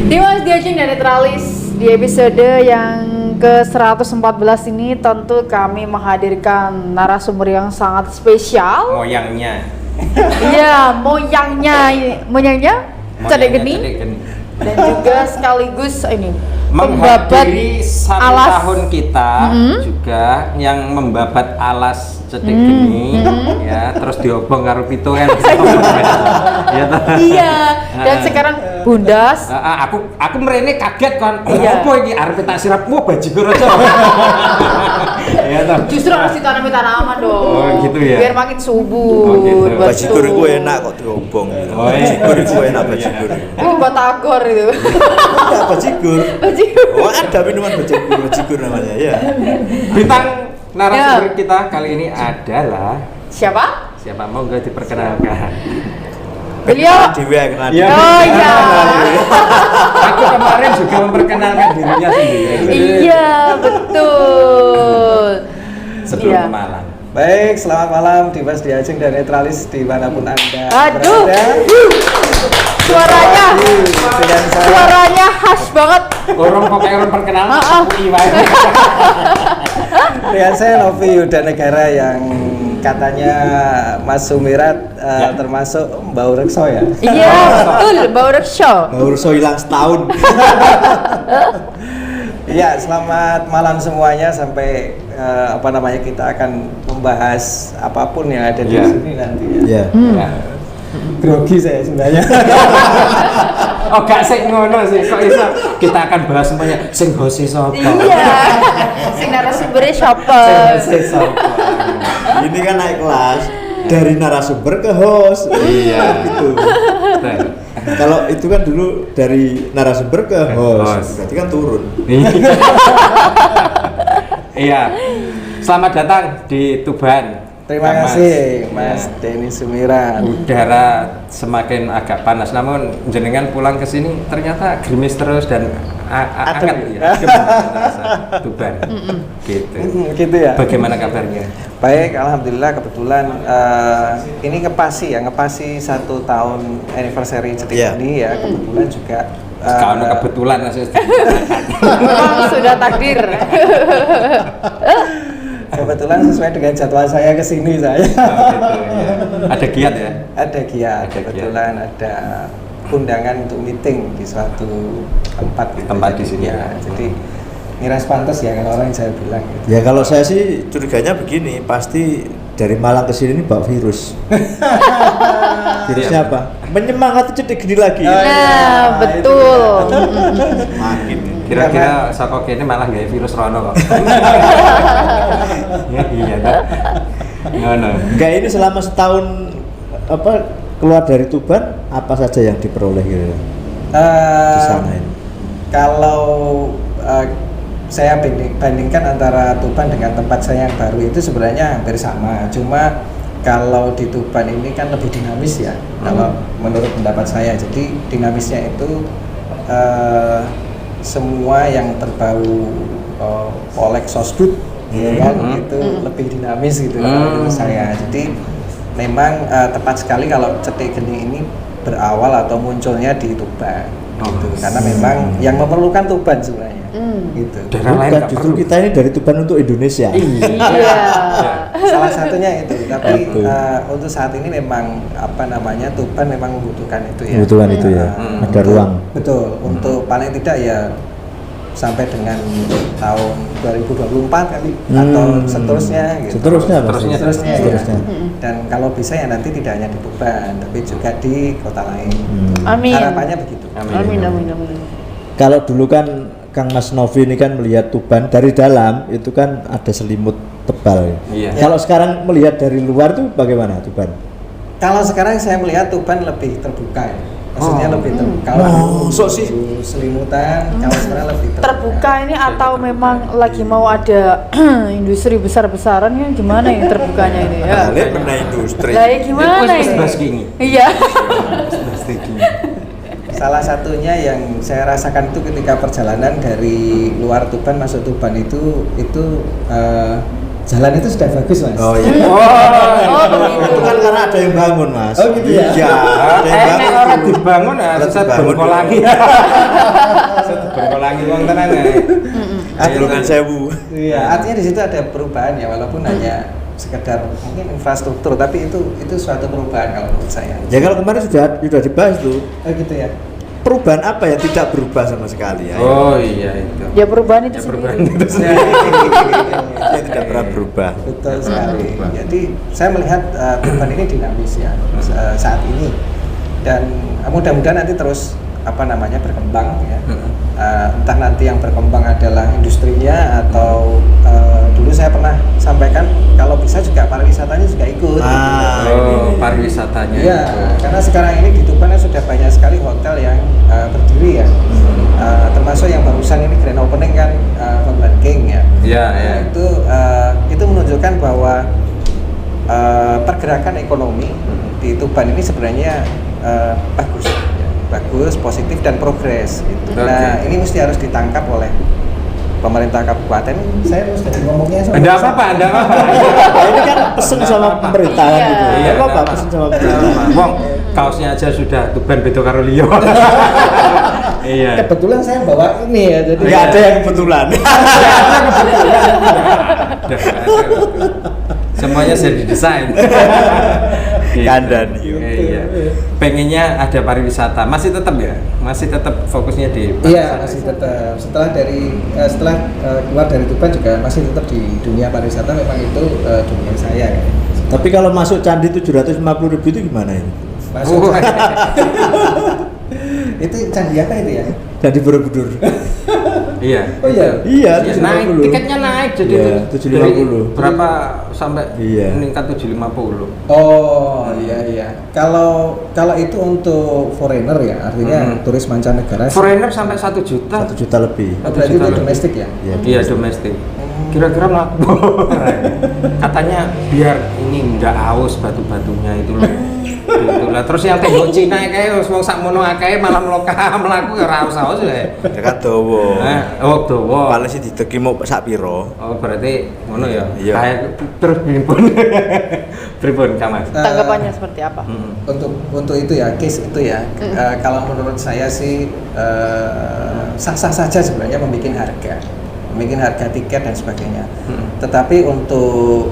Dimas Diajeng dan Netralis, di episode yang ke-114 ini tentu kami menghadirkan narasumber yang sangat spesial. Moyangnya. Iya, moyangnya Cedek Geni. Dan juga sekaligus ini menghadiri satu alas. Tahun kita juga yang membabat alas Cedek Geni ya, terus diobong karo pitu kan. Iya, dan sekarang bundas. Aku mrene kaget kan. Iya. Apa iki arep tak sirap bajigur aja. Ya toh. Justru harus ditanam-tanaman dong. Oh, gitu ya. Biar makin subur. Oh, gitu. Bajigur itu enak kok diobong. Oh, iya. Bajigur itu enak bajigur. Batagor itu. Enggak bajigur. Bajigur. Oh, ada minuman bajigur namanya ya. Bintang narasumber kita kali ini adalah Siapa? siapa, mau nggak diperkenalkan? Beliau. Dewi yang kenal. Iya. Oh iya. Aku kemarin juga memperkenalkan dirinya sendiri. Iya, betul. Sebelum Iya. ke Malang. Baik, selamat malam Dimas Diajeng dan Netralis dimanapun Anda Aduh. berada. Suaranya. Dengan saya Suaranya khas banget. Orang perkenalan. dengan saya Novi Yuda Negara yang katanya Mas Sumirat termasuk Mbak Rekso ya. Iya, betul. Bau Show. Baru so hilang setahun. Iya, selamat malam semuanya sampai kita akan membahas apapun yang ada di Iya. sini nanti ya. Ya. Grogi saya sebenarnya. Oh gak sih ngono sih, kok iso kita akan bahas semuanya sing host sapa. Iya. Sing narasumbernya siapa? Sing host sapa. Ini kan naik kelas dari narasumber ke host. Iya. Gitu. Betul. Kalau itu kan dulu dari narasumber ke host. host. Berarti kan turun. Iya. Selamat datang di Tuban. Terima Mas. kasih Mas Ya. Denny Sumirat. Udara semakin agak panas, namun jenengan pulang ke sini ternyata gerimis terus dan hangat ya. Tuban. Gitu. Gitu ya. Bagaimana kabarnya? Baik, alhamdulillah kebetulan ini ngepasi 1 tahun anniversary Cedek Iya. Geni ya, kebetulan juga Kalau kebetulan maksudnya. Memang sudah takdir. kebetulan sesuai dengan jadwal saya kesini saya. Oh, gitu, ya. Ada giat ya? Ada giat, Ada kebetulan ada undangan untuk meeting di suatu tempat gitu. Tempat di Jadi, sini. ya. Jadi miras pantas ya kalau orang saya bilang gitu. Ya kalau saya sih curiganya begini, pasti dari Malang ke sini ini bawa virus. Virusnya apa? Menyemangati Cedek Geni lagi. Nah, betul. Makin. Kira-kira Soko ini malah gaya virus Rono kok. Ya, iya. Ngono. Enggak, ini selama setahun keluar dari Tuban apa saja yang diperoleh gitu di sana ini? Kalau saya bandingkan antara Tuban dengan tempat saya yang baru itu sebenarnya hampir sama. Cuma kalau di Tuban ini kan lebih dinamis ya. Kalau menurut pendapat saya, jadi dinamisnya itu semua yang berbau polek sosbud, ya kan, itu lebih dinamis gitu kalau menurut saya. Jadi memang tepat sekali kalau Cedek Geni ini berawal atau munculnya di Tuban, gitu. Karena memang yang memerlukan Tuban sebenarnya, gitu. Daerah lain Bukan, nggak justru perlu. kita ini dari Tuban untuk Indonesia. Iya. Salah satunya itu. Tapi Betul. untuk saat ini memang Tuban memang membutuhkan itu ya. Kebetulan itu ya, ada Untuk- ruang. Betul. Untuk paling tidak ya sampai dengan tahun 2024 kali atau seterusnya gitu. Seterusnya, Mas. Seterusnya, ya. Seterusnya. Dan kalau bisa ya nanti tidak hanya di Tuban tapi juga di kota lain. Amin. Harapannya begitu. Amin. Kalau dulu kan Kang Mas Novi ini kan melihat Tuban dari dalam itu kan ada selimut tebal. Iya. Kalau sekarang melihat dari luar tuh bagaimana Tuban? Kalau sekarang saya melihat Tuban lebih terbuka ya. Maksudnya lebih terbuka. Sok sih. Selimutan, kalau sekarang lebih Terbuka ini atau memang lagi mau ada industri besar-besaran ya, gimana yang terbukanya ini ya? Kalian pernah industri. Lah ya gimana Wis ini? bahas gini. Iya. Salah satunya yang saya rasakan itu ketika perjalanan dari luar Tuban masuk Tuban itu Jalan itu sudah bagus, Mas. Oh iya. Itu kan karena ada yang bangun, Mas. Oh, gitu ya? Iya, ada yang Nek bangun. ora dibangun ah Ora saya dibangun. bengkol lagi. Saya bengkol lagi wong tenan ya. Aturkan sewu. Iya, artinya di situ ada perubahan ya, walaupun hanya sekedar mungkin infrastruktur, tapi itu suatu perubahan kalau menurut saya. Ya kalau kemarin sudah dibahas tuh, Oh gitu ya. perubahan apa yang tidak berubah sama sekali ya? Oh iya itu. Ya perubahan itu Ya, sendiri. perubahan itu Yang tidak pernah berubah. Betul sekali. Jadi saya melihat Tuban ini dinamis ya saat ini, dan mudah-mudahan nanti terus berkembang ya. Entah nanti yang berkembang adalah industrinya atau dulu saya pernah sampaikan kalau bisa juga pariwisatanya juga ikut. Oh, pariwisatanya. Iya, itu. karena sekarang ini di Tuban kan sudah banyak sekali hotel yang berdiri ya. Termasuk yang barusan ini grand opening kan Van King ya. Iya, Nah, iya. itu menunjukkan bahwa pergerakan ekonomi di Tuban ini sebenarnya bagus, ya. Bagus, positif dan progres gitu. Oke. Nah, ini mesti harus ditangkap oleh pemerintah kabupaten. Saya harus dari ngomongnya sama Ada apa-apa, ada apa-apa. Nah, ini kan pesen sama pemerintah kan Iya. gitu. Iya, Enggak apa-apa ada pesen sama apa. pemerintah. Wong, kaosnya aja sudah Tuban Beto karo Liyo. Iya. Kebetulan saya bawa ini ya, jadi Enggak ada yang kebetulan. Semuanya sudah didesain. Kandani. Iya. Pengennya ada pariwisata. Masih tetap ya? Masih tetap fokusnya di Iya, masih tetap setelah keluar dari Tuban juga masih tetap di dunia pariwisata, memang itu dunia saya ya. Tapi kalau masuk candi 750.000 itu gimana ini? Masuk itu candi apa itu ya? Candi Borobudur. Iya. Oh iya. Iya, Iya, naik, 750. tiketnya naik jadi Iya, tuh- 750. dari berapa sampai Iya. meningkat 750. Oh iya. Kalau itu untuk foreigner ya, artinya turis mancanegara. Foreigner sampai 1 juta. 1 juta lebih. Oh, berarti itu domestik ya? Iya. Iya, domestik. Kira-kira laku. Katanya biar ini enggak haus batu-batunya itu loh. Gitu lah. Terus yang tembok Cina kayak wong sakmono akeh malah mlaku ya ora haus-haus ya. Dekat dawa. Oh, dawa. Paling sih dideki mau sak piro. Oh, berarti ngono ya. Iya. Kayak terus pripun. Pripun Kamas? Tanggapannya seperti apa? Untuk itu ya, case itu ya. Kalau menurut saya sih sah-sah saja sebenarnya membuat harga tiket dan sebagainya. Tetapi untuk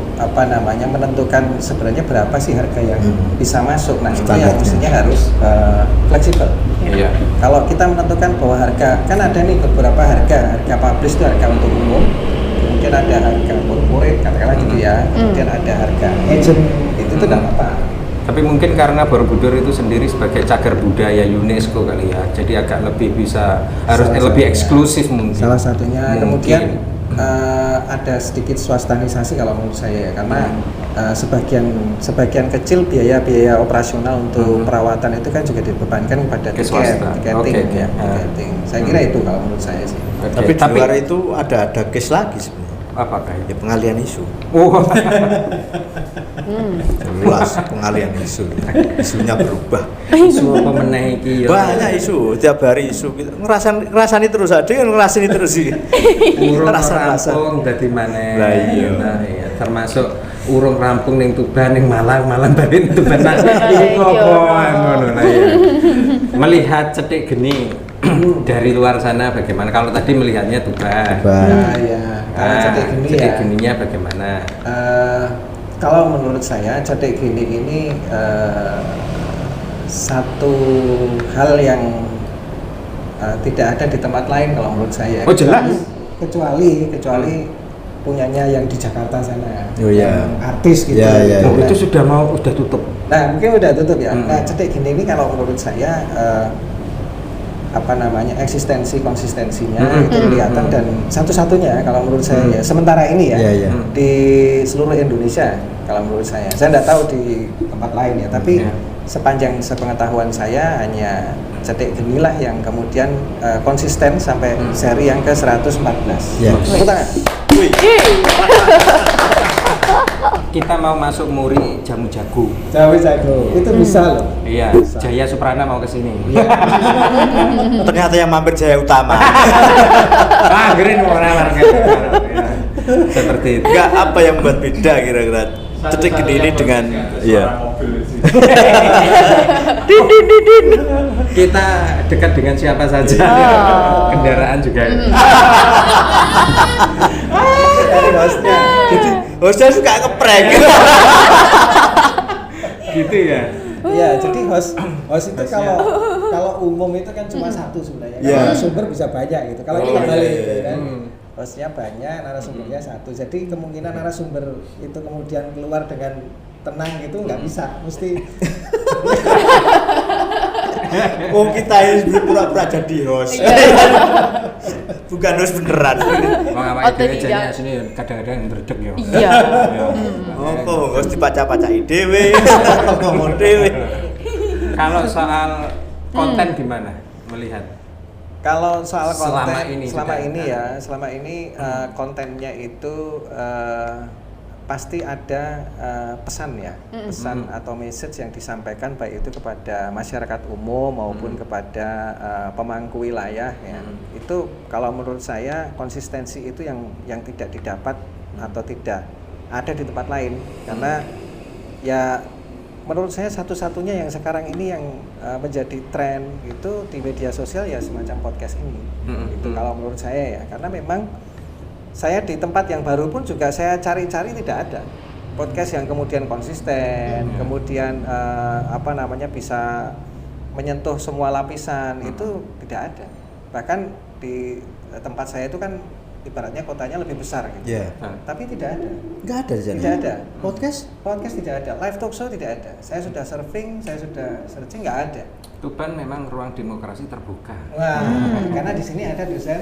menentukan sebenarnya berapa sih harga yang bisa masuk, nah itu yang Standarnya. mestinya harus fleksibel. Iya. Kalau kita menentukan bahwa harga, kan ada nih beberapa harga publish itu harga untuk umum, kemudian ada harga corporate katakanlah gitu ya, kemudian ada harga agent, itu tuh tidak apa-apa. Tapi mungkin karena Borobudur itu sendiri sebagai cagar budaya UNESCO kali ya, jadi agak lebih bisa harus Salah lebih satunya. eksklusif mungkin. Salah satunya, Mungkin. kemudian ada sedikit swastanisasi kalau menurut saya ya, karena sebagian kecil biaya operasional untuk perawatan itu kan juga dibebankan kepada Ke swasta. tiketing Oke. ya, tiketing. Saya kira itu kalau menurut saya sih. Oke, Tapi di luar itu ada case lagi sebenarnya. apakah Ya itu? pengalian isu. Oh. Jelas pengalian isu. Isunya berubah. Isu apa meneh iki ya? Banyak isu, tiap hari isu. Kita ngerasani terus, ada yang ngerasani terus sih. Urung Rasa-rasa. rampung dadi maneh. Lah iya. Nah, iya. Termasuk urung rampung ning Tuban ning Malang bali ning Tuban. Nah, iki Iya. apa ngono lah ya. Melihat cetik geni dari luar sana bagaimana? Kalau tadi melihatnya Tuban. Nah, ya. Kalau cetek geni cetik ya. geninya bagaimana? Kalau menurut saya cetek geni ini satu hal yang tidak ada di tempat lain kalau menurut saya. Oh, jelas. Kecuali punyanya yang di Jakarta sana. Oh, iya. Yang artis gitu. Iya, iya. Oh, itu sudah tutup. Nah, mungkin udah tutup ya. Hmm. Nah, cetek geni ini kalau menurut saya konsistensinya itu kelihatan, dan satu-satunya kalau menurut saya ya sementara ini ya, Iya, iya. di seluruh Indonesia kalau menurut saya tidak tahu di tempat lain ya, tapi Iya. sepanjang sepengetahuan saya hanya cetek geni lah yang kemudian konsisten sampai seri yang ke 114. Iya. Tepuk tangan. Kita mau masuk Muri Jamu Jago. Jawa jago. Itu bisa loh. Iya, Jaya Suprana mau ke sini. Ternyata yang mampir Jaya Utama. Ah, green mau nalar gitu. Seperti itu. Enggak, apa yang buat beda kira-kira Cetek Geni ini dengan ya. Kita dekat dengan siapa saja. Kendaraan juga. Dari hostnya. Jadi hostnya suka ngeprank. Gitu ya. Iya, jadi host itu kalau umum itu kan cuma satu sebenarnya. Iya. Kalau sumber bisa banyak gitu. Kalau kita iya, balik iya, gitu iya. kan. Hostnya banyak, narasumbernya satu. Jadi kemungkinan narasumber itu kemudian keluar dengan tenang gitu nggak bisa, mesti Oh, kita ini pura-pura jadi host. Bukan host beneran. Wong awake Atau dhewe tidak. jane asline kadang-kadang ndredeg ya. Iya. Oh, kok host dibaca-bacai dhewe, ngomong dhewe. Kalau soal konten gimana melihat? kalau soal konten Selama ini selama ini kontennya itu pasti ada pesan ya, pesan atau message yang disampaikan baik itu kepada masyarakat umum maupun kepada pemangku wilayah ya. Itu kalau menurut saya konsistensi itu yang tidak didapat atau tidak ada di tempat lain, karena ya menurut saya satu-satunya yang sekarang ini yang menjadi tren itu di media sosial ya semacam podcast ini. Itu kalau menurut saya ya, karena memang saya di tempat yang baru pun juga saya cari-cari tidak ada podcast yang kemudian konsisten, kemudian bisa menyentuh semua lapisan, itu tidak ada. Bahkan di tempat saya itu kan ibaratnya kotanya lebih besar gitu. Iya. Tapi tidak ada. Enggak ada di sana. Tidak ada. Podcast Tidak ada. Live talk show tidak ada. Saya sudah surfing, saya sudah searching, nggak ada. Tuban memang ruang demokrasi terbuka. Wah, karena di sini ada dosen.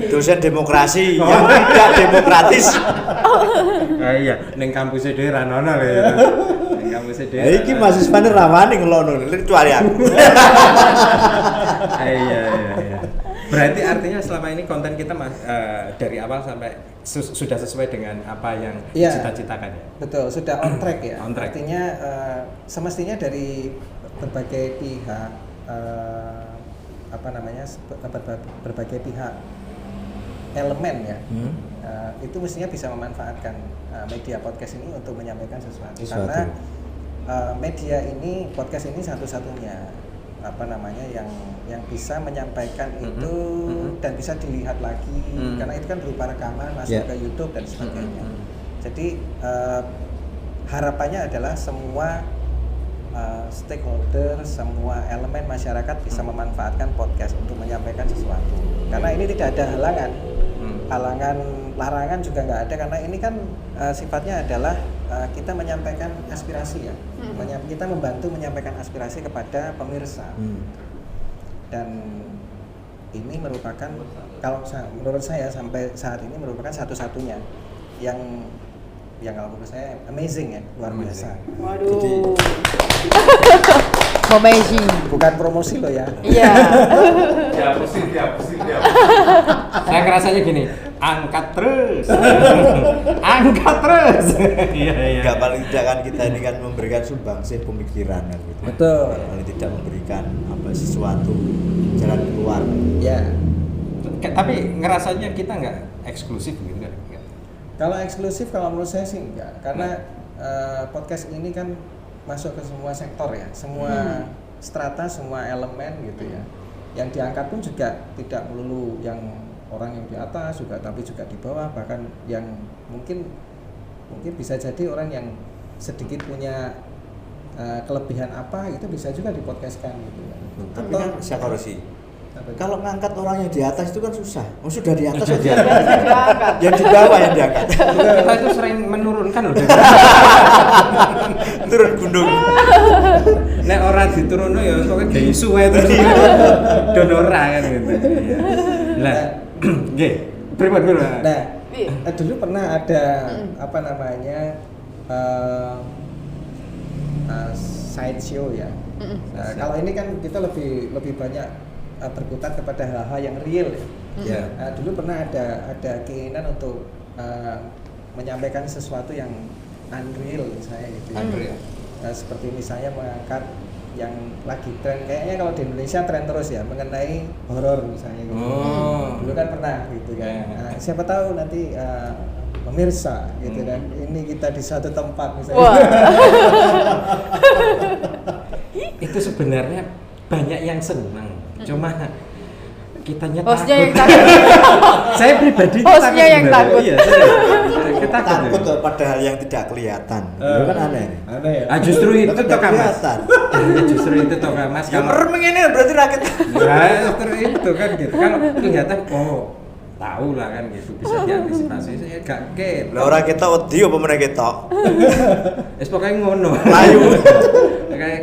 dosen demokrasi yang tidak demokratis. Iya, ning kampus dhewe ra ono lho ya. Ning kampus dhewe. Lah iki mahasiswane rawani ngelono, kecuali aku. Iya. Berarti artinya selama ini konten kita dari awal sampai sudah sesuai dengan apa yang dicita-citakan ya? Betul, sudah on track ya. On track. Artinya semestinya dari berbagai pihak berbagai pihak elemen ya. Itu mestinya bisa memanfaatkan media podcast ini untuk menyampaikan sesuatu. Karena media ini, podcast ini satu-satunya yang bisa menyampaikan itu dan bisa dilihat lagi, karena itu kan berupa rekaman masuk ke YouTube dan sebagainya. Jadi harapannya adalah semua stakeholder, semua elemen masyarakat bisa memanfaatkan podcast untuk menyampaikan sesuatu. Karena ini tidak ada larangan juga nggak ada, karena ini kan sifatnya adalah kita menyampaikan aspirasi ya, kita membantu menyampaikan aspirasi kepada pemirsa. Dan ini merupakan, menurut saya sampai saat ini merupakan satu-satunya yang kalau menurut saya amazing ya, luar biasa. Waduh. Amazing. Bukan promosi loh ya. Iya. Dihapusin. Saya ngerasanya gini, angkat terus. Angkat terus. Iya. Enggak, paling tidak kan kita ini kan memberikan sumbangsih pemikiran kan gitu. Betul. Paling tidak memberikan sesuatu jalan keluar. Ya. Tapi ngerasanya kita nggak eksklusif gitu kan? Kalau eksklusif, kalau menurut saya sih enggak, karena podcast ini kan masuk ke semua sektor ya, semua strata, semua elemen gitu ya. Yang diangkat pun juga tidak melulu yang orang yang di atas juga, tapi juga di bawah, bahkan yang mungkin bisa jadi orang yang sedikit punya kelebihan apa itu bisa juga dipodcastkan gitu ya. Tapi kan saya koreksi. Kalau ngangkat orang yang di atas itu kan susah. Sudah di atas Sudah aja. Diangkat. Yang di bawah yang diangkat. Kita itu sering menurunkan loh. Turun gunung. Nek orang diturunno ya pokoknya gak isu wae terus. Donora kan gitu. Iya. Lah, nggih. Pripun? Nah, dulu pernah ada side show ya. Kalau ini kan kita lebih banyak berkutat kepada hal-hal yang real ya. Dulu pernah ada keinginan untuk menyampaikan sesuatu yang unreal misalnya gitu ya. Unreal. Seperti misalnya mengangkat yang lagi tren kayaknya kalau di Indonesia tren terus ya mengenai horor misalnya gitu. Dulu kan pernah gitu kan. Nah, siapa tahu nanti pemirsa gitu kan. Ini kita di satu tempat misalnya. Wah. Itu sebenarnya banyak yang senang, cuma kitanya Hostnya yang takut. takut. Saya pribadi Hostnya yang takut. Iya, kita Takut pada hal yang tidak kelihatan. Itu kan aneh. Ada ya. Ah, justru itu Kan toh tidak Kak, Mas. kelihatan. Ya, justru itu toh Kak, Mas. Ya merem ini berarti rakit. Nah, justru itu kan gitu. Kalau kelihatan, oh tahu lah kan gitu, bisa diantisipasi. Saya gak ket. Lah orang kita wedi apa meneh ketok? Es pokoknya ngono. Layu.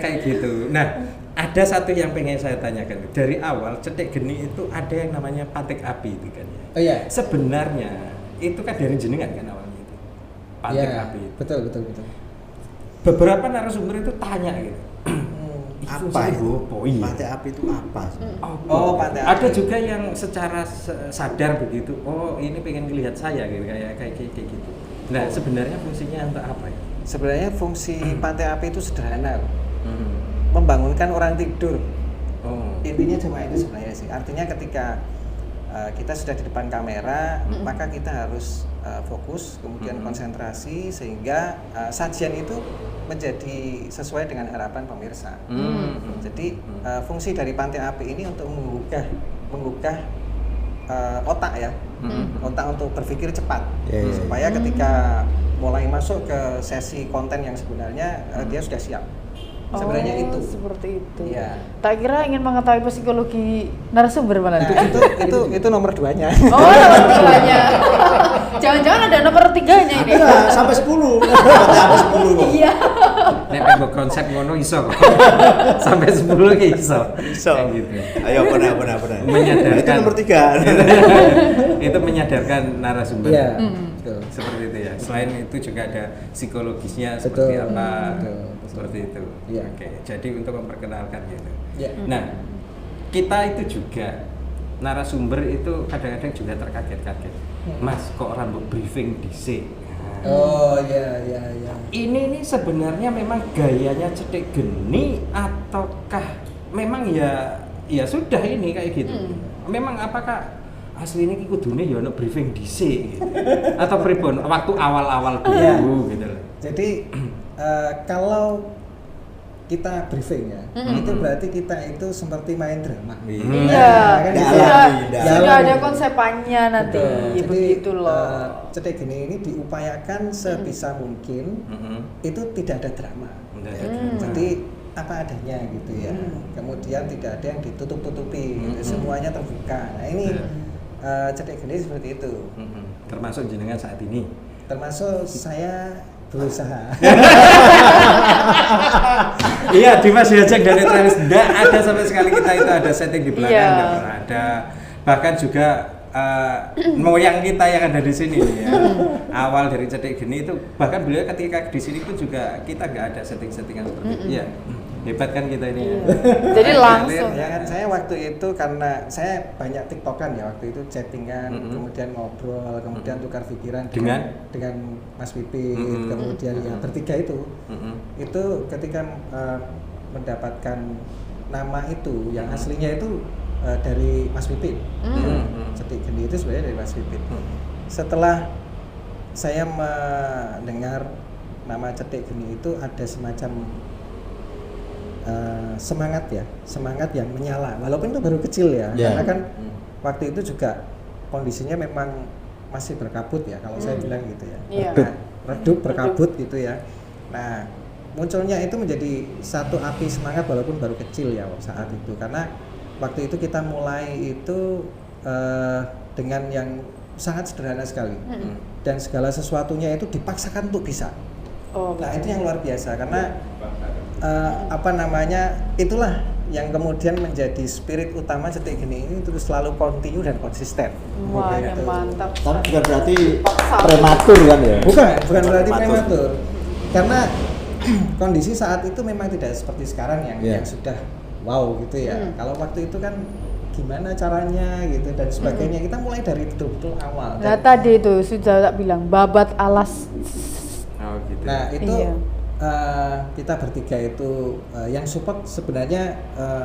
kayak gitu. Nah, ada satu yang pengen saya tanyakan. Dari awal Cetek Geni itu ada yang namanya Pantek Api itu kan ya. Oh iya. Sebenarnya itu kan dari jenengan kan awalnya itu. Pantek Iya, Api. Itu. betul. Beberapa narasumber itu tanya gitu. Apa itu? Iya. Pantai api itu apa? Oh, pantai api. Ada juga yang secara sadar begitu. Oh, ini pengen lihat saya gitu kayak gitu. Nah, sebenarnya fungsinya untuk apa ya? Sebenarnya fungsi pantai api itu sederhana. Membangunkan orang tidur. Oh. Intinya cuma itu sebenarnya sih. Artinya ketika kita sudah di depan kamera, maka kita harus fokus, kemudian konsentrasi sehingga sajian itu menjadi sesuai dengan harapan pemirsa. Jadi fungsi dari pantai api ini untuk menggugah otak ya, otak untuk berpikir cepat, supaya ketika mulai masuk ke sesi konten yang sebenarnya dia sudah siap. Sebenarnya itu. Seperti itu. Iya. Tak kira ingin mengetahui psikologi narasumber malah. Itu nomor 2-nya. Oh, nomor 2-nya. Jangan-jangan ada nomor 3-nya ini. Enggak, sampai 10. Sampai 10 kok. Iya. Nek pengen konsep ngono iso kok. Sampai 10 ki iso. Iso. Kayak gitu. Ayo benar. Menyadarkan. Itu nomor 3. Itu menyadarkan narasumber. Iya. Seperti itu ya. Selain itu juga ada psikologisnya seperti Betul. apa. Betul. Seperti itu. Iya. Oke. Jadi untuk memperkenalkan gitu. Iya. Nah, kita itu juga narasumber itu kadang-kadang juga terkaget-kaget. Mas, kok rambut briefing dhisik? Oh iya. Ini sebenarnya memang gayanya Cetek Geni ataukah memang ya sudah ini kayak gitu. Memang apakah asli ini kudune ya ono briefing dhisik gitu. Atau pripun waktu awal-awal dulu gitu loh. Jadi kalau kita briefing ya, itu berarti kita itu seperti main drama. Iya. Kan Nggak gitu. alami, Sudah ada konsepannya nanti. Betul. Begitu loh. Cetek Geni ini diupayakan sebisa mungkin itu tidak ada drama. Jadi apa adanya gitu ya. Kemudian tidak ada yang ditutup-tutupi, gitu. Semuanya terbuka. Nah ini Cetek Geni seperti itu. Termasuk jenengan saat ini. Termasuk saya berusaha. Iya, Dimas Diajak dan Netralis enggak ada sama sekali kita itu ada setting di belakang, Iya. enggak pernah ada. Bahkan juga moyang kita yang ada di sini ya. Awal dari Cetek Geni itu bahkan beliau ketika di sini pun juga kita enggak ada setting-settingan seperti itu. Iya. Hebat kan kita ini ya. Jadi langsung. Ya kan saya waktu itu karena saya banyak tiktokan ya waktu itu chattingan, kemudian ngobrol, kemudian tukar pikiran dengan Mas Pipit, kemudian ya bertiga itu ketika mendapatkan nama itu yang aslinya itu dari Mas Pipit. Cetek Geni itu sebenarnya dari Mas Pipit. Setelah saya mendengar nama Cetek Geni itu ada semacam semangat yang menyala walaupun itu baru kecil ya. Karena kan waktu itu juga kondisinya memang masih berkabut ya kalau saya bilang gitu ya. Iya. Redup berkabut gitu ya. Nah munculnya itu menjadi satu api semangat walaupun baru kecil ya saat itu, karena waktu itu kita mulai itu dengan yang sangat sederhana sekali dan segala sesuatunya itu dipaksakan untuk bisa. Nah itu yang luar biasa karena itulah yang kemudian menjadi spirit utama Cetek Geni ini terus selalu kontinu dan konsisten. Wah, Gitu. yang mantap. Tapi bukan berarti prematur kan ya? Bukan berarti prematur. Karena kondisi saat itu memang tidak seperti sekarang yang sudah wow gitu ya. Kalau waktu itu kan gimana caranya gitu dan sebagainya. Kita mulai dari betul-betul awal. Nah tadi itu sudah tak bilang babat alas. Oh gitu. Nah itu Iya. kita bertiga itu yang support sebenarnya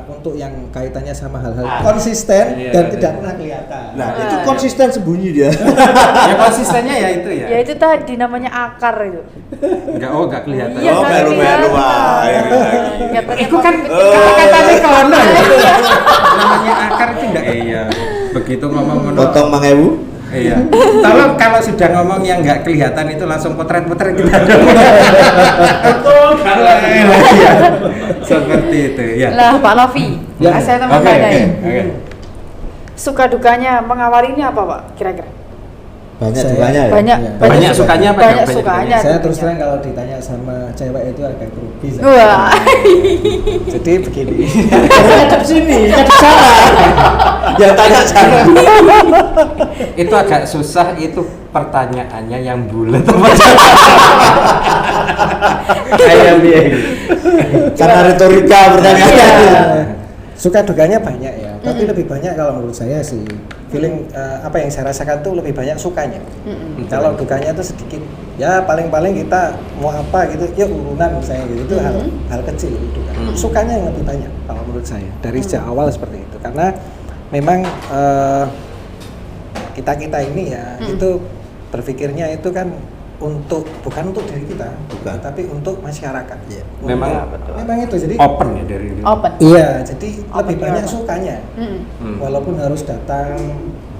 untuk yang kaitannya sama hal-hal konsisten Iya, dan iya. tidak pernah kelihatan. Nah, itu konsisten sembunyi dia. Ya konsistennya ya itu ya. Ya itu tadi namanya akar itu. Enggak kelihatan. Iya, Oh, nggak melu-melu kelihatan. air lagi. Katanya Itu kan ketika- katanya kono ya. Namanya akar itu enggak iya. Begitu ngomong ngono. Potong mangewu. Iya. Tolong kalau sudah ngomong yang nggak kelihatan itu langsung potret-potret kita dong. Betul kan? Iya. Seperti itu ya. Lah Pak Novi, Ya. saya Oke, tambah oke, ya. oke. Suka dukanya mengawali ini apa Pak? Kira-kira? Banyak Saya- dukanya ya. Banyak, Iya. Banyak sukanya apa banyak yang banyak sukanya. Saya terus tentunya. terang kalau ditanya sama cewek itu agak grogi. saya. Wah. Jadi begini. Ngadep sini, ngadep sana. Ya tanya sana. Itu agak susah itu pertanyaannya yang bulat. Kayak dia. Karena retorika pertanyaannya. Iya. Suka dukanya banyak ya, tapi lebih banyak kalau menurut saya sih feeling apa yang saya rasakan tuh lebih banyak sukanya. Kalau dukanya tuh sedikit, ya paling-paling kita mau apa gitu, ya urunan misalnya gitu, itu hal kecil itu kan. Sukanya yang lebih banyak kalau menurut saya dari sejak awal seperti itu, karena memang kita ini ya itu berpikirnya itu kan bukan untuk diri kita, Bukan. tapi untuk masyarakat. Iya. Memang Memang itu jadi open ya dari Open. iya, jadi Open lebih banyak your- sukanya. Mm. Walaupun harus datang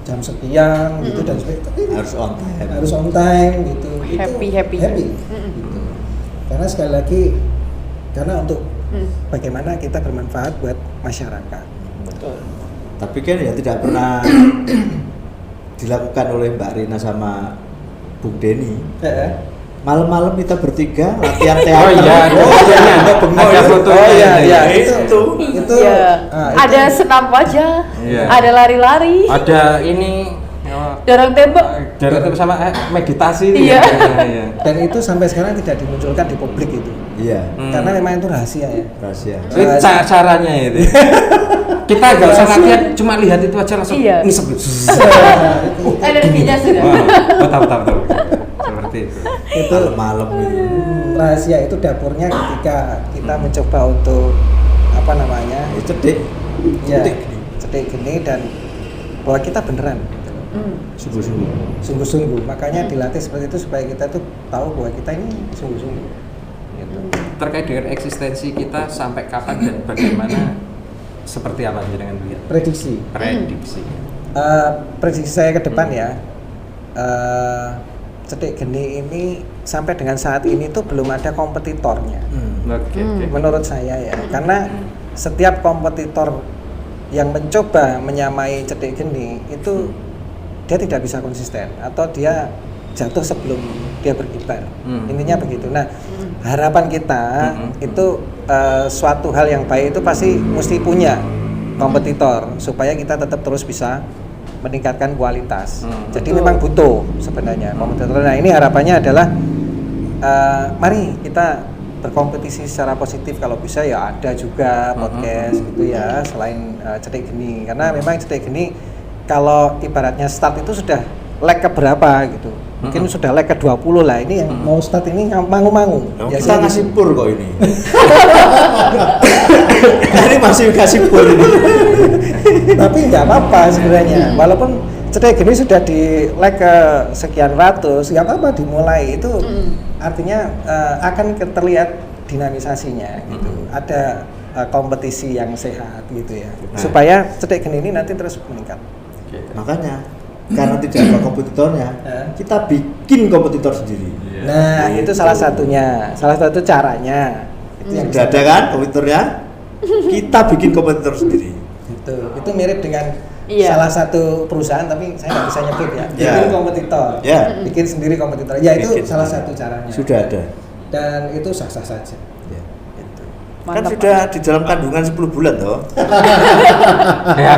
jam sekian gitu dan sebagainya, tapi Harus on time. harus on time gitu. Happy. Gitu. Karena sekali lagi karena untuk bagaimana kita bermanfaat buat masyarakat. Betul. Tapi kan ya tidak pernah dilakukan oleh Mbak Rina sama Bung Denny. Malam-malam kita bertiga latihan teater. Oh iya, ada fotonya. Ada fotonya. Oh iya, iya. Itu. Itu Iya. itu- Ada senam wajah, Iya. ada lari-lari, Ada ini dorong tembok. jarak itu sama meditasi itu Iya. ya. Iya. dan itu sampai sekarang tidak dimunculkan di publik itu. Iya, Karena memang itu rahasia ya. rahasia. Itu caranya itu. Kita nggak usah latihan, cuma lihat itu aja langsung Iya. ngisep. Energinya sudah. Wah, tahu. Seperti itu. Itu Malam-malam itu. rahasia itu dapurnya ketika kita mencoba untuk apa namanya? Ya, cedik. Ya, Cedik. cetek gini dan bahwa kita beneran gitu loh. Sungguh-sungguh. Sungguh-sungguh. Makanya dilatih seperti itu supaya kita tuh tahu bahwa kita ini sungguh-sungguh. Gitu. Terkait dengan eksistensi kita sampai kapan dan bagaimana, seperti apa dengan lihat Prediksi. prediksi. Prediksi saya ke depan ya. Cetek geni ini sampai dengan saat ini tuh belum ada kompetitornya. Oke. Menurut saya ya, karena setiap kompetitor yang mencoba menyamai cetek geni itu dia tidak bisa konsisten atau dia jatuh sebelum dia berkibar. Intinya begitu. Nah, harapan kita itu suatu hal yang baik itu pasti mesti punya kompetitor supaya kita tetap terus bisa meningkatkan kualitas. Jadi memang butuh sebenarnya kompetitor. Nah, ini harapannya adalah mari kita berkompetisi secara positif, kalau bisa ya ada juga podcast gitu ya selain cetek geni, karena memang cetek geni kalau ibaratnya start itu sudah leg ke berapa gitu, mungkin sudah leg ke 20 lah, ini yang mau start ini mangu-mangu Kita biasanya ngasih pur kok ini. Ini masih kasih pur ini. tapi nggak apa-apa sebenarnya, walaupun cetek geni sudah di leg ke sekian ratus, nggak apa-apa dimulai itu. Artinya akan terlihat dinamisasinya gitu. Ada kompetisi yang sehat gitu ya. Supaya cetek geni ini nanti terus meningkat. Makanya karena tidak ada kompetitornya, kita bikin kompetitor sendiri. Nah, itu salah satunya, salah satu caranya. Itu yang Sudah ada kan kompetitornya? Kita bikin kompetitor sendiri. itu mirip dengan Iya. salah satu perusahaan, tapi saya nggak bisa nyebut ya. Ya. Bikin kompetitor, Ya. bikin sendiri kompetitor. Ya itu Bikin salah sendiri. satu caranya. Sudah ada. Dan itu sah-sah saja. Ya. Gitu. Kan sudah di dalam kandungan 10 bulan toh.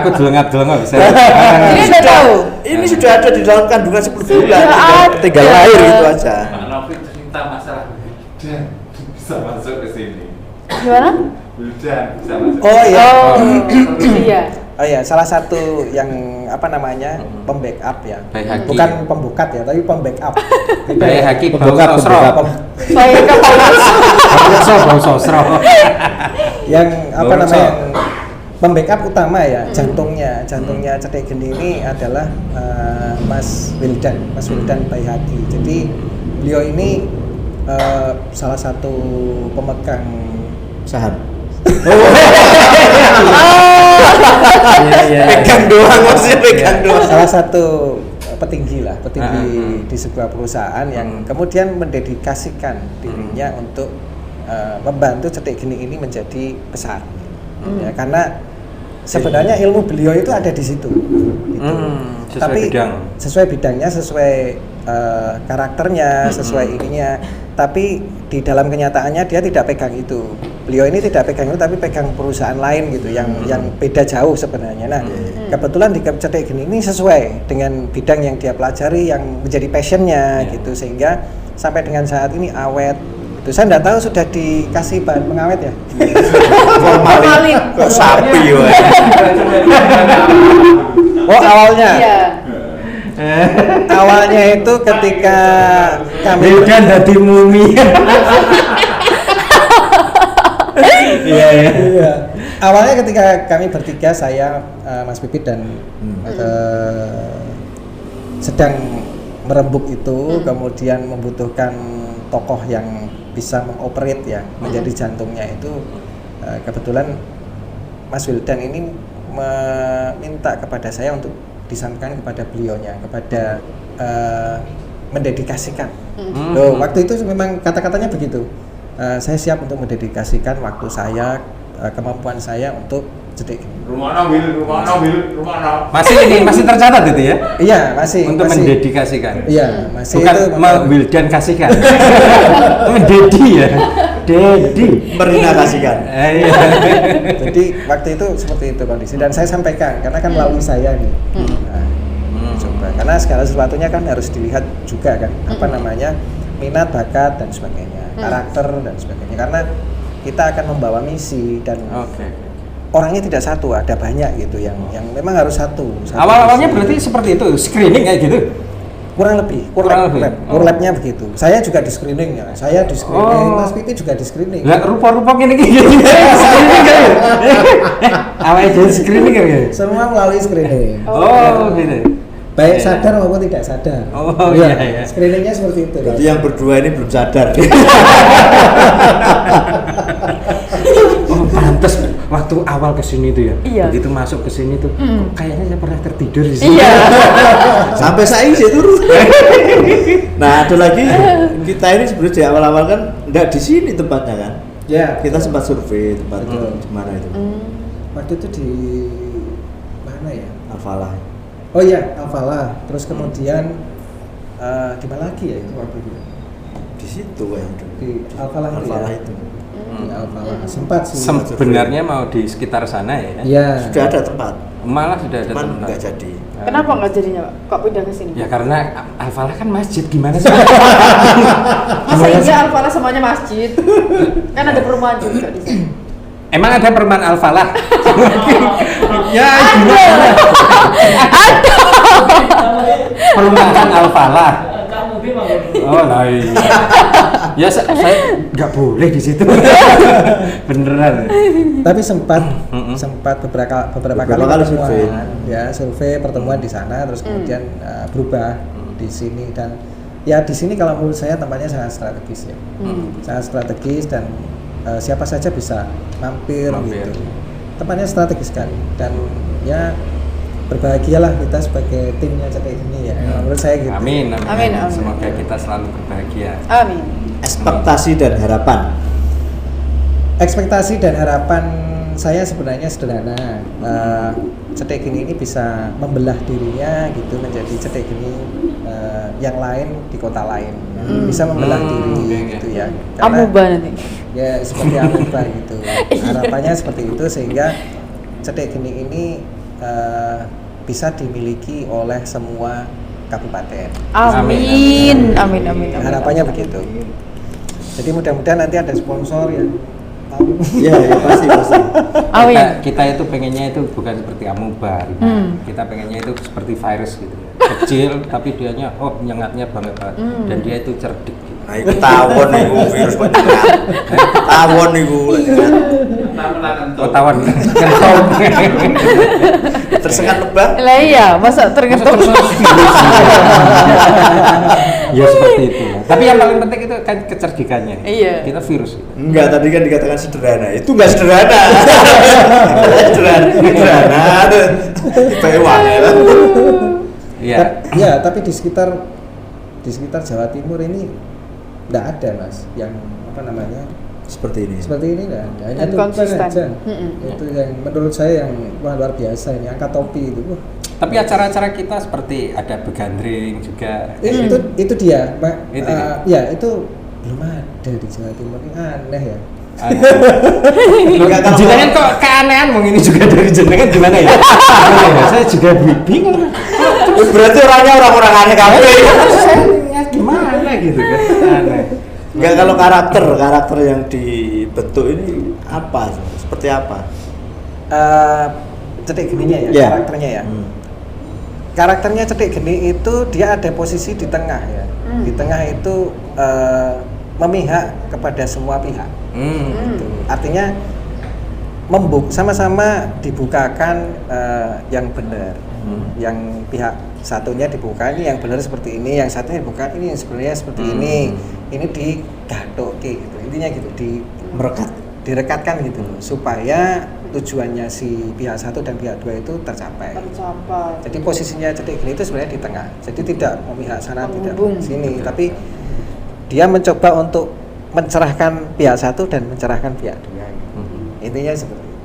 Aku delengap bisa. Ini udah tahu. Ini sudah ada di dalam kandungan 10 bulan. Sudah Tinggal ada. lahir gitu aja. Pak Novi cerita masalah Wildan bisa masuk ke sini. Gimana? Wildan bisa masuk. Oh iya. Oh, iya. Oh ya, salah satu yang apa namanya pembackup ya, Baik bukan Haki. pembukat ya, tapi pembackup. Beda Baik ya. Haki bau Pembuka, sosro. pembuka. Saya ke Bau sosro. Yang apa Bau namanya sosro. pembackup utama ya, jantungnya Cetek Geni ini adalah Mas Wildan Baik Haki. Jadi beliau ini salah satu pemegang Saham. Pegang doang maksudnya pegang doang. salah satu petinggi di sebuah perusahaan yang kemudian mendedikasikan dirinya untuk membantu Cetek Geni ini menjadi besar. Ya, karena sebenarnya ilmu beliau itu ada di situ. Gitu. Sesuai Tapi bidang. sesuai bidangnya, sesuai karakternya, sesuai ininya. Tapi di dalam kenyataannya dia tidak pegang itu. Beliau ini tidak pegang itu, tapi pegang perusahaan lain gitu, yang beda jauh sebenarnya. Nah, kebetulan di Cetek Geni ini sesuai dengan bidang yang dia pelajari, yang menjadi passionnya gitu, sehingga sampai dengan saat ini awet. Itu saya nggak tahu sudah dikasih bahan pengawet ya. Formalin. Kok sapi ya? Oh awalnya. Iya. Awalnya itu ketika kami Wildan dadi mumi. Iya. Awalnya ketika kami bertiga, saya, Mas Pipit dan sedang merembuk itu, kemudian membutuhkan tokoh yang bisa mengoperate ya, menjadi jantungnya itu. Kebetulan Mas Wildan ini meminta kepada saya untuk disampaikan kepada beliaunya, kepada mendedikasikan. Loh, waktu itu memang kata-katanya begitu. Saya siap untuk mendedikasikan waktu saya, kemampuan saya untuk Cetek Geni. Rumah Nabil. Masih tercatat itu ya? Iya, masih. Untuk masih. mendedikasikan. Iya, masih Bukan itu. Wildan kasihkan. Mendedi ya. Dedi. Merinakasikan. Iya. Jadi waktu itu seperti itu kondisi, dan saya sampaikan karena kan melalui saya nih. Nah, coba karena segala sesuatunya kan harus dilihat juga kan, apa namanya, minat, bakat dan sebagainya, karakter dan sebagainya, karena kita akan membawa misi dan Oke. orangnya tidak satu, ada banyak gitu yang memang harus satu Awal-awalnya visi. berarti seperti itu, screening kayak gitu. kurang lebih Kurang lebih. labnya begitu. Saya juga di screening ya, saya di screening, Oh. Mas Piti juga di screening. Lah rupa-rupa gini screening kan ya? Awalnya jadi screening kan ya? Semua melalui screening. Oh, gitu. Baik sadar maupun tidak sadar. Oh, Iya, iya. screeningnya seperti itu. Berarti yang berdua ini belum sadar. Oh, pantes waktu awal kesini tuh ya. Iya. Begitu masuk ke sini tuh, kok kayaknya saya pernah tertidur di sini. Iya. Sampai saya sih turun. Nah, ada lagi, kita ini sebenarnya di awal-awal kan enggak di sini tempatnya kan. Ya, Kita sempat survei tempat Betul. di mana itu. waktu itu di mana ya? Alfalah. Oh iya, Alfalah. Terus kemudian di mana lagi ya itu waktu itu? Di situ yang Di Alfalah itu. Alfalah Ya? itu. Di Alfalah. Sempat sih. Sebenarnya mau di sekitar sana ya. Iya. Sudah ada tempat, Malah sudah ada cuman tempat. enggak jadi. Kenapa nggak jadinya, Pak? Kok pindah ke sini? Ya karena Al-Falah kan masjid, gimana sih? Masa iya Al-Falah semuanya masjid? Kan ada perumahan juga di sini. Emang ada perumahan Al-Falah? Ya gimana? Perumahan Al-Falah. Oh lah iya. Ya saya nggak boleh di situ. Beneran. Tapi sempat Mm-mm. beberapa kali kali pertemuan, survei. ya survei pertemuan di sana, terus kemudian berubah di sini, dan ya di sini kalau menurut saya tempatnya sangat strategis ya, sangat strategis, dan siapa saja bisa mampir. Mampir. Gitu. Tempatnya strategis sekali, dan ya berbahagialah kita sebagai timnya Cetek Geni ya, menurut saya gitu. Amin, amin, Amin, amin. Semoga kita selalu berbahagia. Amin. Ekspektasi dan harapan. Ekspektasi dan harapan saya sebenarnya sederhana. Cetek Geni ini bisa membelah dirinya gitu menjadi Cetek Geni yang lain di kota lain, bisa membelah diri oke. gitu ya. Karena Amuba nanti. ya seperti amuba gitu. Harapannya seperti itu, sehingga Cetek Geni ini bisa dimiliki oleh semua kabupaten. Amin. Amin. Amin. Amin. Harapannya begitu. Jadi mudah-mudahan nanti ada sponsor yang tahu. Iya, ya pasti. Amin. Kita itu pengennya itu bukan seperti amuba, kita pengennya itu seperti virus gitu ya. Kecil tapi dianya nyengatnya banget dan dia itu cerdik gitu. Nah, itu tawon niku virus penyengat. Tawon niku. Tawon kentong. Tersengat lebah. Lah iya, masa tergantung. Ya seperti itu. Tapi yang paling penting itu kan kecerdikannya. Iya. Kita virus. Gitu. Enggak, tadi kan dikatakan sederhana. Itu enggak sederhana. Sederhana. Bewang ya. Iya. Ya, tapi di sekitar Jawa Timur ini enggak ada Mas yang Seperti ini. seperti ini enggak ada. Hanya Dan Tuban konsisten. aja. Itu yang menurut saya yang luar biasa ini, angkat topi itu. Tapi acara-acara kita seperti ada begandring juga. Itu dia, Pak. Itu dia. Ya, itu belum ada di Jawa Timur. Ini aneh ya. Jenengan kok keanehan mau ini juga dari jenengan gimana ya? Saya juga bingung. Berarti orangnya orang-orang aneh kafe. Saya gimana gitu kan? Aneh. Enggak, kalau karakter yang dibentuk ini apa? Seperti apa? Cetek geninya ya, Ya. karakternya ya. Karakternya Cetek Geni itu dia ada posisi di tengah ya. Di tengah itu memihak kepada semua pihak. Gitu. Artinya sama-sama dibukakan yang benar. Yang pihak satunya dibuka ini yang benar seperti ini, yang satunya dibuka ini yang sebenarnya seperti ini. Ini digathuk gitu. Intinya gitu, direkatkan gitu loh, supaya tujuannya si pihak satu dan pihak dua itu tercapai. Jadi posisinya Cetek Geni itu sebenarnya di tengah. Jadi tidak memihak sana tidak sini, tapi dia mencoba untuk mencerahkan pihak satu dan mencerahkan pihak dua. Intinya seperti itu.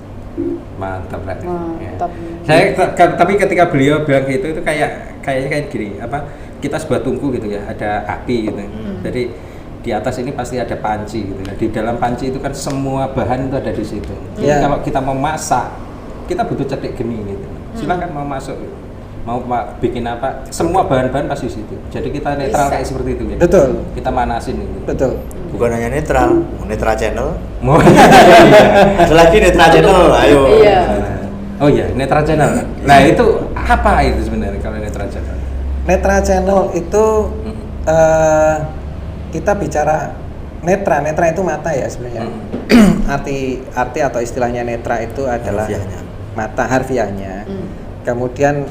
Mantap lah. Mantap. Ya. Tapi ketika beliau bilang gitu itu kayaknya kayak gini, kita sebuah tungku gitu ya, ada api gitu. Jadi di atas ini pasti ada panci gitu ya. Di dalam panci itu kan semua bahan itu ada di situ. Jadi kalau kita mau masak, kita butuh Cetek Geni gitu. Silakan mau masuk gitu. Mau bikin apa, semua bahan-bahan pasti di situ. Jadi kita netral kayak seperti itu ya. Betul. Kita manasin gitu. Betul. Bukan hanya netral, Netra Channel. Mau Ada lagi Netra Channel, ayo. Iya. Oh iya, Netra Channel. Nah, itu apa itu sebenarnya kalau Netra Channel? Netra Channel itu kita bicara netra itu mata ya sebenarnya. Arti atau istilahnya netra itu adalah Harfiahnya. mata harfiahnya. Kemudian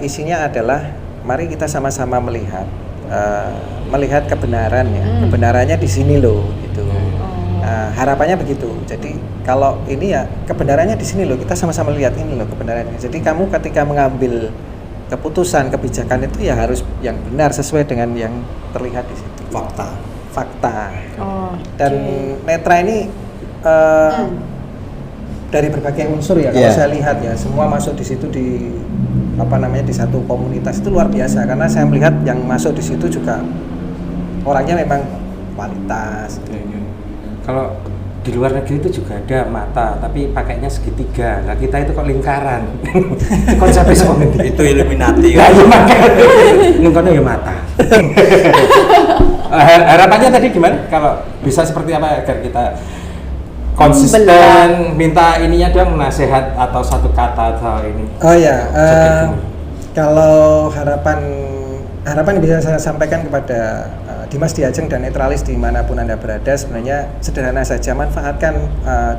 isinya adalah mari kita sama-sama melihat kebenaran ya. Kebenarannya di sini loh gitu. Harapannya begitu. Jadi kalau ini ya kebenarannya di sini loh, kita sama-sama lihat ini loh kebenarannya. Jadi kamu ketika mengambil keputusan kebijakan itu ya harus yang benar sesuai dengan yang terlihat di situ. Fakta. Dan netra ini dari berbagai unsur ya kalau saya lihat ya, semua masuk di situ di satu komunitas itu luar biasa, karena saya melihat yang masuk di situ juga orangnya memang kualitas. Kalau di luar negeri itu juga ada mata, tapi pakainya segitiga. Nah, kita itu kok lingkaran. Konsepnya seperti Itu Illuminati. Ya, lingkarannya ya mata. Harapannya tadi gimana? Kalau bisa seperti apa agar kita konsisten, minta ininya dong, nasihat atau satu kata atau ini. Oh ya, kalau harapan bisa saya sampaikan kepada Dimas Diajeng dan netralis dimanapun Anda berada, sebenarnya sederhana saja, manfaatkan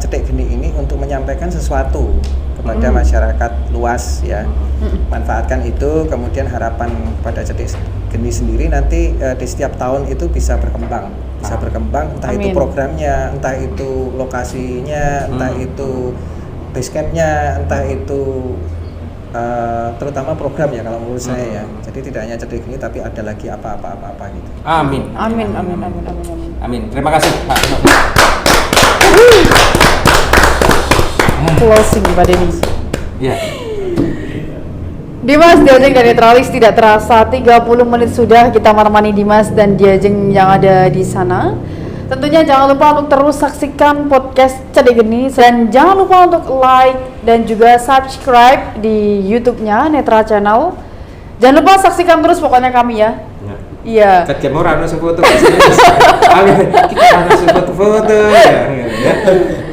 Cetek Geni ini untuk menyampaikan sesuatu kepada masyarakat luas ya. Manfaatkan itu, kemudian harapan pada Cetek Geni sendiri nanti di setiap tahun itu bisa berkembang, entah itu programnya, entah itu lokasinya, entah itu basecampnya, entah itu terutama program ya kalau menurut saya ya. Jadi tidak hanya Cetek Geni tapi ada lagi apa gitu. Amin. Terima kasih Pak. Closing Pak Denny. Ya. Dimas Diajeng dan netralis, tidak terasa 30 menit sudah kita menemani Dimas dan Diajeng yang ada di sana. Tentunya jangan lupa untuk terus saksikan podcast Cetek Geni dan jangan lupa untuk like dan juga subscribe di YouTube-nya Netra Channel. Jangan lupa saksikan terus pokoknya kami ya. Iya. Ket mau rano foto. Kita rano foto ya.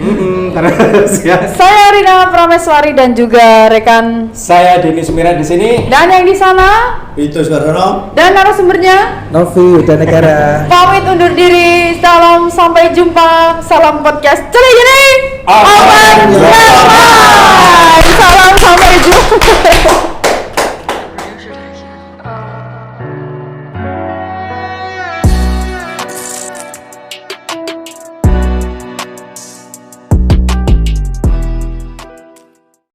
Terus ya. Saya Rina Prameswari dan juga rekan Saya Denny Sumira di sini. dan yang di sana Itu Suwardono. dan narasumbernya Novi Udah Negara. pamit undur diri. Salam sampai jumpa. Salam podcast Celegini. Aman. Salam sampai jumpa.